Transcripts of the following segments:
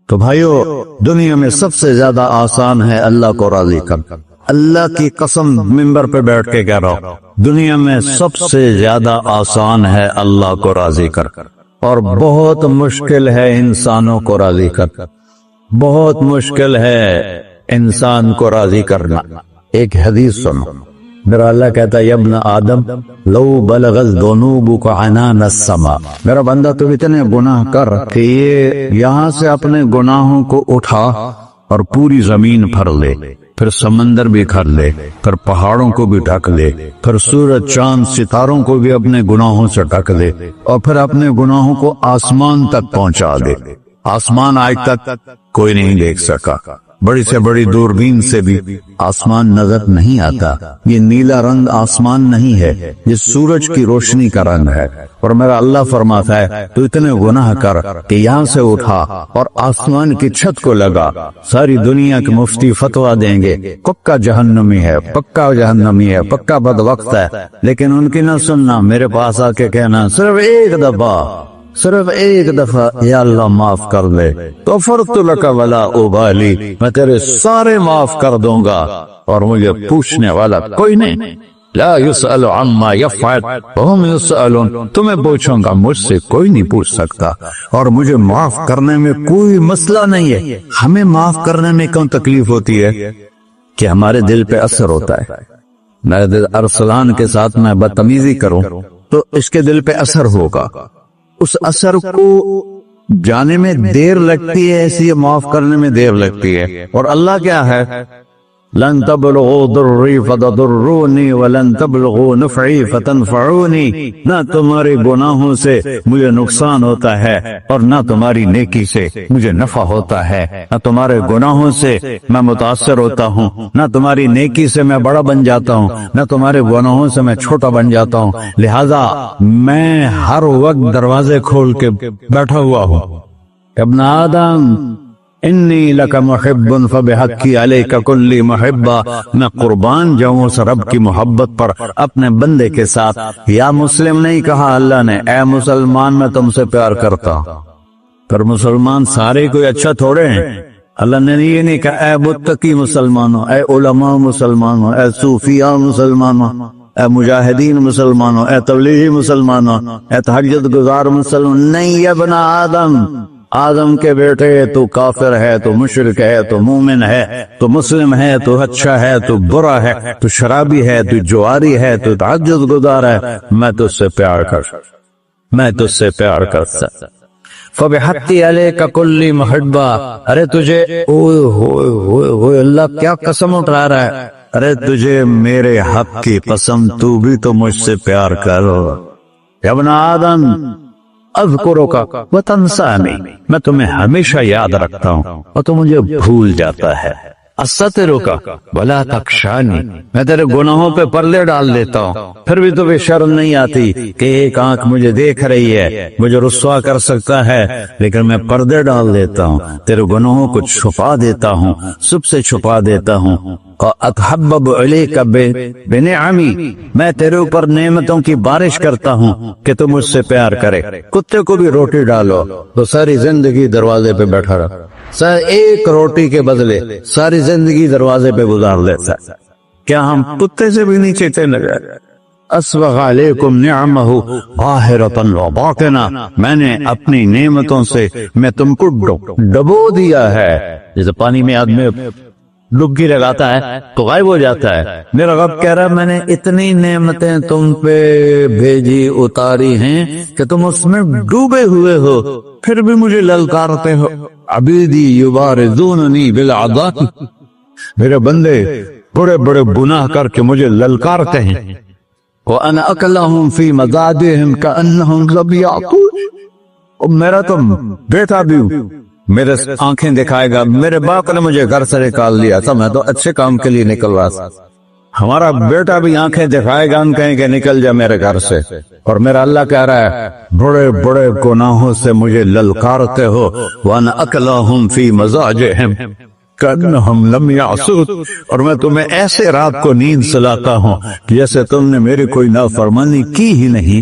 تو بھائیو، دنیا میں سب سے زیادہ آسان ہے اللہ کو راضی کر. اللہ کی قسم ممبر پہ بیٹھ کے کہہ رہا ہوں، دنیا میں سب سے زیادہ آسان ہے اللہ کو راضی کر، اور بہت مشکل ہے انسانوں کو راضی کر. بہت مشکل ہے انسان کو راضی کرنا. ایک حدیث سنو، میرا اللہ کہتا ہے، یا ابن آدم لو بلغت ذنوبک عنان السماء، میرا بندہ تو اتنے گناہ کر کہ یہ یہاں سے اپنے گناہوں کو اٹھا اور پوری زمین بھر لے، پھر سمندر بھی بھر لے، پھر پہاڑوں کو بھی ڈھک لے، پھر سورج چاند ستاروں کو بھی اپنے گناہوں سے ڈھک لے، اور پھر اپنے گناہوں کو آسمان تک پہنچا دے. آسمان آج تک کوئی نہیں دیکھ سکا. بڑی سے بڑی دوربین سے بھی آسمان نظر نہیں آتا. یہ نیلا رنگ آسمان نہیں ہے، یہ سورج کی روشنی کا رنگ ہے. اور میرا اللہ فرماتا ہے تو اتنے گناہ کر کہ یہاں سے اٹھا اور آسمان کی چھت کو لگا. ساری دنیا کے مفتی فتویٰ دیں گے پکا جہنمی ہے، پکا جہنمی ہے، پکا بدبخت ہے، لیکن ان کی نہ سننا، میرے پاس آ کے کہنا صرف ایک دفعہ یا اللہ معاف کر دے تو فرت لک ولا ابالی، میں تیرے سارے معاف کر دوں گا اور مجھے پوچھنے والا کوئی نہیں. لا يسأل عما يفعل وهم يسألون، تمہیں پوچھوں گا، مجھ سے کوئی نہیں پوچھ سکتا، اور مجھے معاف کرنے میں کوئی مسئلہ نہیں ہے. ہمیں معاف کرنے میں کیوں تکلیف ہوتی ہے؟ کہ ہمارے دل پہ اثر ہوتا ہے. میرے دل ارسلان کے ساتھ میں بدتمیزی کروں تو اس کے دل پہ اثر ہوگا، اس اثر کو جانے میں دیر لگتی ہے، اس لیے معاف کرنے میں دیر لگتی ہے. اور اللہ کیا ہے؟ لن تبلغوا ضرری فتضرونی ولن تبلغوا نفعی فتنفعونی، نہ تمہارے گناہوں سے مجھے نقصان ہوتا ہے اور نہ تمہاری نیکی سے مجھے نفع ہوتا ہے. نہ تمہارے گناہوں سے میں متاثر ہوتا ہوں، نہ تمہاری نیکی سے میں بڑا بن جاتا ہوں، نہ تمہارے گناہوں سے میں چھوٹا بن جاتا ہوں. لہذا میں ہر وقت دروازے کھول کے بیٹھا ہوا ہوں. ابن آدم انی لک محب فبحقی علیک کلی محبہ، میں قربان جاؤں اس رب کی محبت پر اپنے بندے کے ساتھ. یا مسلم نہیں کہا اللہ نے، اے مسلمان میں تم سے پیار کرتا ہوں. پر مسلمان سارے کوئی اچھا تھوڑے ہیں. اللہ نے یہ نہیں کہا اے متقی مسلمانوں، اے علماء مسلمانوں، اے صوفیاء مسلمانوں، اے مجاہدین مسلمانوں، اے تبلیغی مسلمانوں، اے تہجد گزار مسلمان. نہیں، ابن آدم کے بیٹے، تو کافر ہے، تو مشرک ہے، تو مومن ہے، تو مسلم ہے، تو اچھا ہے، تو برا ہے، تو شرابی ہے، تو جواری ہے، تو تہجد گزار ہے، میں تجھ سے پیار کرتا. فبحقی علیک کلی محبہ، ارے تجھے اللہ کیا قسم اٹھا رہا ہے، ارے تجھے میرے حق کی قسم، تو بھی تو مجھ سے پیار کرو. ابن آدم اذکرک وتنسانی، میں تمہیں ہمیشہ یاد رکھتا ہوں اور تو مجھے بھول جاتا ہے. استترک ولا تخشانی، میں تیرے گناہوں پہ پردے ڈال دیتا ہوں، پھر بھی تمہیں شرم نہیں آتی کہ ایک آنکھ مجھے دیکھ رہی ہے، مجھے رسوا کر سکتا ہے، لیکن میں پردے ڈال دیتا ہوں، تیرے گناہوں کو چھپا دیتا ہوں، سب سے چھپا دیتا ہوں. اتحبب علیک بنعمی، میں تیرے اوپر نعمتوں کی بارش کرتا ہوں کہ تم مجھ سے پیار کرے. کتے کو بھی روٹی ڈالو تو ساری زندگی دروازے پہ بیٹھا رہا، ایک روٹی کے بدلے ساری زندگی دروازے پہ گزار لیتا. کیا ہم کتے سے بھی نیچے تھے لگا؟ اسبغ علیکم نعمہ ظاہرۃ وباطنہ، میں نے اپنی نعمتوں سے میں تم کو ڈبو دیا ہے. جیسے پانی میں آدمی ڈبکی لگاتا ہے تو غائب ہو جاتا ہے. میرا رب کہہ رہا ہے میں نے اتنی نعمتیں تم پہ بھیجی، اتاری ہیں کہ تم اس میں ڈوبے ہوئے ہو، پھر بھی مجھے للکارتے ہو. عبیدی یبارزوننی بالعذاب، میرے بندے بڑے بڑے گناہ کر کے مجھے للکارتے ہیں. وَأَنَا أَكْلَهُمْ فِي مَزَاجِهِمْ كَأَنَّهُمْ لَمْ يَعْقُولُ، اور میرا تو بیٹا بھی میرے آنکھیں دکھائے گا. میرے باپ نے مجھے گھر سے نکال دیا تھا، میں تو اچھے کام کے لیے نکل رہا تھا. ہمارا بیٹا بھی آنکھیں دکھائے گا، ہم کہیں کہ نکل جا میرے گھر سے. اور میرا اللہ کہہ رہا ہے بڑے بڑے گناہوں سے مجھے للکارتے ہو. وَأَنَا أَكْلَهُمْ فِي مَزَاجِهِمْ كَأَنَّهُمْ لَمْ يَعْصُونِ، اور میں تمہیں ایسے رات کو نیند سلاتا ہوں جیسے تم نے میری کوئی نافرمانی کی ہی نہیں.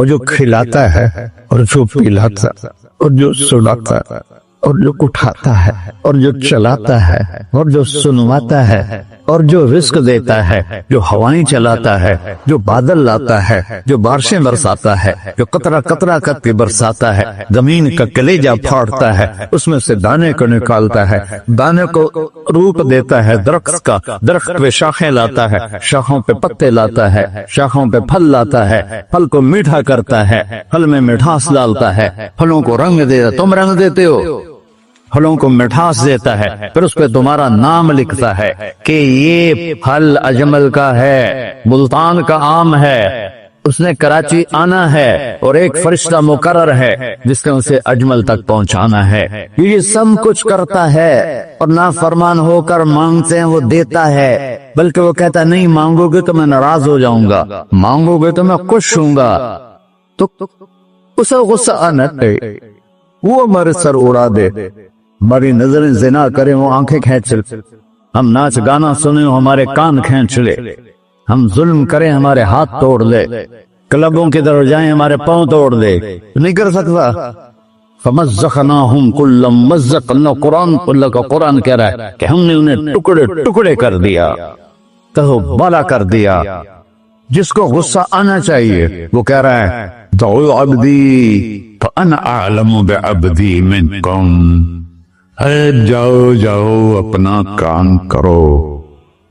وہ جو کھلاتا ہے اور جو پلاتا اور جو سلاتا اور جو اٹھاتا ہے اور جو چلاتا ہے اور جو سنواتا ہے اور جو رزق دیتا ہے، جو ہوائیں چلاتا ہے، جو بادل لاتا ہے، جو بارشیں برساتا ہے، جو قطرہ قطرہ کر کے برساتا ہے، زمین کا کلیجہ پھاڑتا ہے، اس میں سے دانے کو نکالتا ہے، دانے کو روپ دیتا ہے درخت کا، درخت پہ شاخیں لاتا ہے، شاخوں پہ پتے لاتا ہے، شاخوں پہ پھل لاتا ہے، پھل کو میٹھا کرتا ہے، پھل میں مٹھاس ڈالتا ہے، پھلوں کو رنگ دیتا، تم رنگ دیتے ہو، پھلوں کو مٹھاس دیتا ہے، پھر اس پہ تمہارا نام لکھتا ہے کہ یہ پھل اجمل کا ہے، ملتان کا آم ہے، اس نے کراچی آنا ہے اور ایک فرشتہ مقرر ہے جس نے اسے اجمل تک پہنچانا ہے، یہ سب کچھ کرتا ہے، اور نافرمان ہو کر مانگتے ہیں وہ دیتا ہے، بلکہ وہ کہتا ہے نہیں مانگو گے تو میں ناراض ہو جاؤں گا، مانگو گے تو میں خوش ہوں گا، تو اسے غصہ آنا چاہیے، وہ ہمارے سر اڑا دے، ہماری نظریں زنا کریں وہ آنکھیں کھینچ لے، ہم ناچ گانا سنیں ہمارے کان کھینچ لے، ہم ظلم کریں ہمارے ہاتھ توڑ لے، کلبوں کی طرف جائیں ہمارے پاؤں توڑ دے، نہیں کر سکتا۔ فَمَزَّقْنَاهُمْ كُلَّ مُمَزَّقٍ، اللہ کا قرآن کہہ رہا ہے کہ ہم نے انہیں ٹکڑے ٹکڑے کر دیا، کہو بالا کر دیا۔ جس کو غصہ آنا چاہیے وہ کہہ رہا ہے دعو عبدی فأنا أعلم بعبدی منکم، جاؤ جاؤ اپنا کام کرو،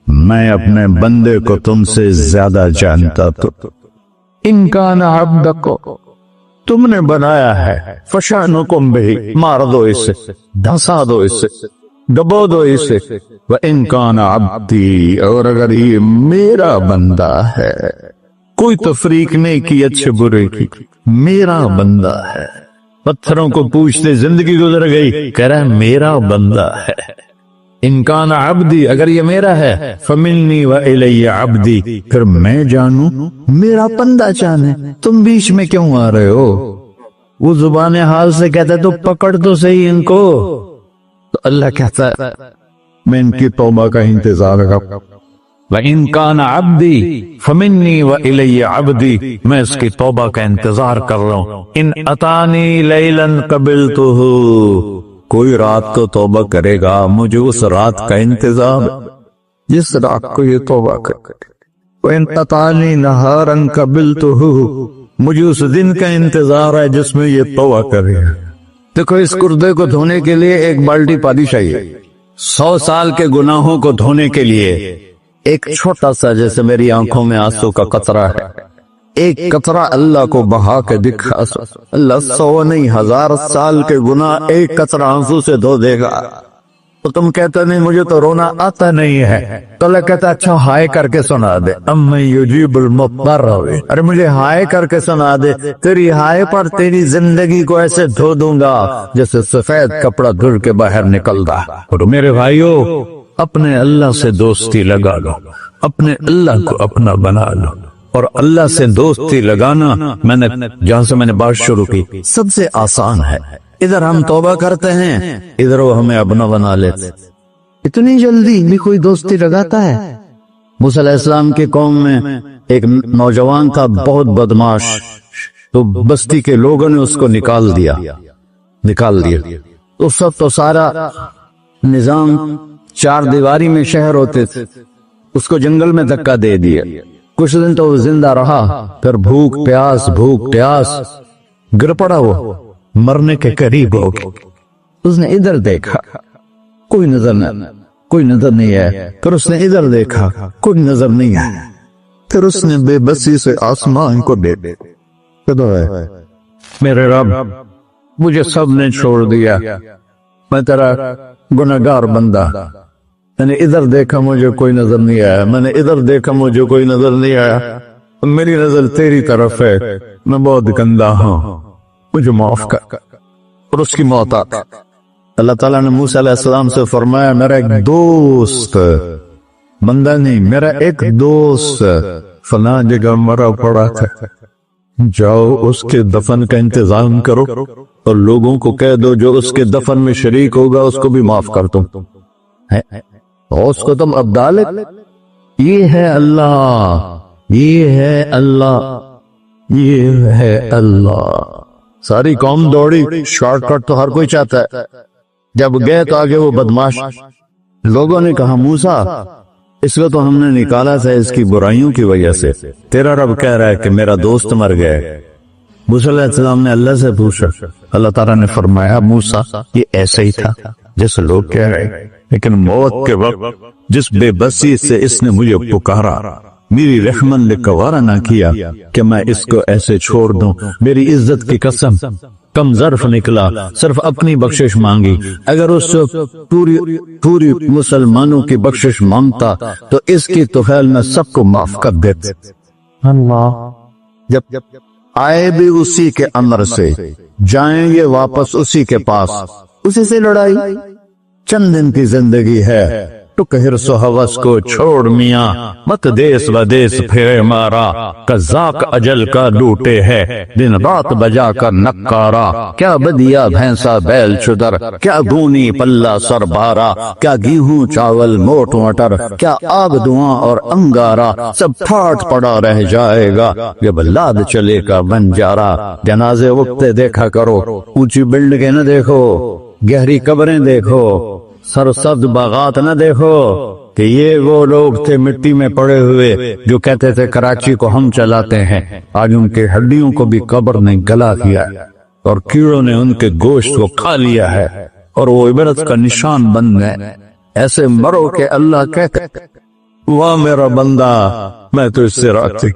میں اپنے بندے کو تم سے زیادہ جانتا، تو ان کان عبدک، تم نے بنایا ہے، فشانکم بہ، مار دو اسے، دھسا دو اسے، دبو دو اسے، وَإِن كَانَ عَبْدِي، اور اگر یہ میرا بندہ ہے، کوئی تفریق نہیں کی اچھے برے کی، میرا بندہ ہے، پتھروں کو پوچھتے زندگی گزر گئی، کہہ رہا ہے میرا بندہ ہے، ان کان عبدی، اگر یہ میرا ہے، فمنی وإلی عبدی، پھر میں جانوں میرا بندہ جانے، تم بیچ میں کیوں آ رہے ہو؟ وہ زبان حال سے کہتا ہے تو پکڑ تو صحیح ان کو، تو اللہ کہتا ہے میں ان کی توبہ کا انتظار کروں، وَإِن كَانَ عَبْدِي فَمِنِّي وَإِلَيَّ عَبْدِي، میں اس کی توبہ کا انتظار کر رہا ہوں، ان اتانی لیلاً قبلتہ، کوئی رات کو توبہ کرے گا مجھے اس رات کا انتظار جس رات کو یہ توبہ کرے، وَإِن اتانی نہاراً قبلتہ، مجھے اس دن کا انتظار ہے جس میں یہ توبہ کرے گا۔ دیکھو اس گردے کو دھونے کے لیے ایک بالٹی پانی چاہیے، 100 سال کے گناہوں کو دھونے کے لیے ایک چھوٹا سا جیسے میری آنکھوں میں آنسو کا قطرہ ہے، ایک قطرہ اللہ کو بہا کے دکھا، اللہ 100 نہیں 1000 سال کے گناہ ایک قطرہ آنسو سے دھو دے گا۔ تو تم کہتے نہیں مجھے تو رونا آتا نہیں ہے، تو اللہ کہتا اچھا ہائے کر کے سنا دے، اَمَّن یُجِیبُ الْمُضْطَرَّ، ارے مجھے ہائے کر کے سنا دے، تیری ہائے پر تیری زندگی کو ایسے دھو دوں گا جیسے سفید کپڑا دھل کے باہر نکلتا۔ اور میرے بھائیو اپنے اللہ سے دوستی لگا لو، اپنے اللہ کو اپنا بنا لو، اور اللہ سے دوستی لگانا میں نے جہاں سے میں نے بات شروع کی سب سے آسان ہے، ادھر ہم توبہ کرتے ہیں ادھر وہ ہمیں اپنا بنا لیتے، اتنی جلدی بھی کوئی دوستی لگاتا ہے؟ موسیٰ علیہ السلام کی قوم میں ایک نوجوان تھا بہت بدماش، تو بستی کے لوگوں نے اس کو نکال دیا، اس وقت تو سارا نظام 4 دیواری میں شہر ہوتے تھے، اس کو جنگل میں دھکا دے دیا، کچھ دن تو وہ زندہ رہا، پھر بھوک پیاس گر پڑا، وہ مرنے کے قریب ہو گیا، اس نے ادھر دیکھا کوئی نظر نہیں ہے، پھر اس نے ادھر دیکھا کوئی نظر نہیں ہے، پھر اس نے بے بسی سے آسمان کو دیکھا، میرے رب مجھے سب نے چھوڑ دیا، میں تیرا گناہگار بندہ، میں نے ادھر دیکھا مجھے کوئی نظر نہیں آیا، میں نے ادھر دیکھا مجھے کوئی نظر نہیں آیا، میری نظر تیری طرف ہے، میں بہت گندا ہوں، مجھے معاف کر، اور اس کی موت آتا۔ اللہ تعالیٰ نے موسیٰ علیہ السلام سے فرمایا میرا ایک دوست، بندہ نہیں، میرا ایک دوست فلاں جگہ مرا پڑا تھا، جاؤ اس کے دفن کا انتظام کرو اور لوگوں کو کہہ دو جو اس کے دفن میں شریک ہوگا اس کو بھی معاف کر دو، اس کو تم عبدالک، یہ ہے اللہ، یہ ہے اللہ۔ ساری قوم دوڑی، شارٹ کٹ تو ہر کوئی چاہتا ہے۔ جب گئے تو آگے وہ بدماش لوگوں نے کہا موسیٰ اس کو تو ہم نے نکالا تھا اس کی برائیوں کی وجہ سے، تیرا رب کہہ رہا ہے کہ میرا دوست مر گیا ہے۔ موسیٰ علیہ السلام نے اللہ سے پوچھا، اللہ تعالیٰ نے فرمایا موسیٰ یہ ایسے ہی تھا جیسے لوگ کہہ رہے ہیں، لیکن موت کے وقت جس بے بسی سے اس نے مجھے پکارا، میری رحمت نے گوارا نہ کیا کہ میں اس کو ایسے چھوڑ دوں۔ میری عزت کی قسم کم ظرف نکلا، صرف اپنی بخشش مانگی۔ اگر اس سے پوری مسلمانوں کی بخشش مانگتا تو اس کی طفیل میں سب کو معاف کر دیتے۔ اللہ جب آئے بھی اسی کے امر سے، جائیں گے واپس اسی کے پاس، اسی سے لڑائی۔ چند دن کی زندگی ہے، ٹک حرص و حوث کو چھوڑ میاں، مت دیس و دیس پھرے مارا، قذاق اجل کا لوٹے ہے دن رات بجا کر نکارا۔ کیا بدیا بھینسا بیل چدر، کیا گونی پلہ سر بارا، کیا گیہوں چاول موٹ مٹر، کیا آگ دھواں اور انگارا، سب پھاٹ پڑا رہ جائے گا جب لاد چلے کا بنجارا۔ جنازے وقتے دیکھا کرو، اونچی بلڈنگیں نہ دیکھو، گہری قبریں دیکھو، سرسبز باغات نہ دیکھو کہ یہ وہ لوگ تھے مٹی میں پڑے ہوئے جو کہتے تھے کراچی کو ہم چلاتے ہیں۔ آج ان کے ہڈیوں کو بھی قبر نے گلا دیا اور کیڑوں نے ان کے گوشت کو کھا لیا ہے اور وہ عبرت کا نشان بن گئے۔ ایسے مرو کہ اللہ کہتے واہ میرا بندہ میں تو اس سے راضی